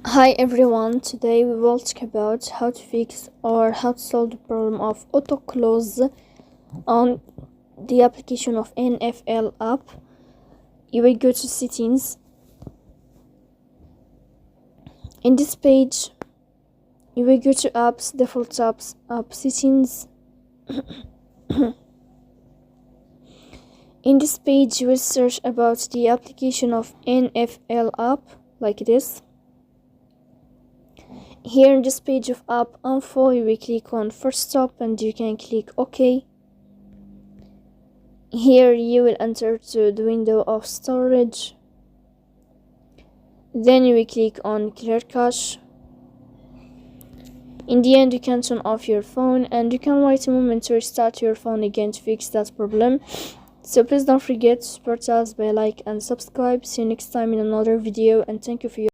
Hi everyone, today we will talk about how to fix or how to solve the problem of autoclose on the application of NFL app. You will go to settings. In this page, you will go to apps, default apps, app settings. In this page, you will search about the application of NFL app like this. Here in this page of app info, you will click on first stop and you can click OK. Here you will enter to the window of storage. Then you will click on clear cache. In the end, you can turn off your phone and you can wait a moment to restart your phone again to fix that problem. So please don't forget to support us by like and subscribe. See you next time in another video, and thank you for your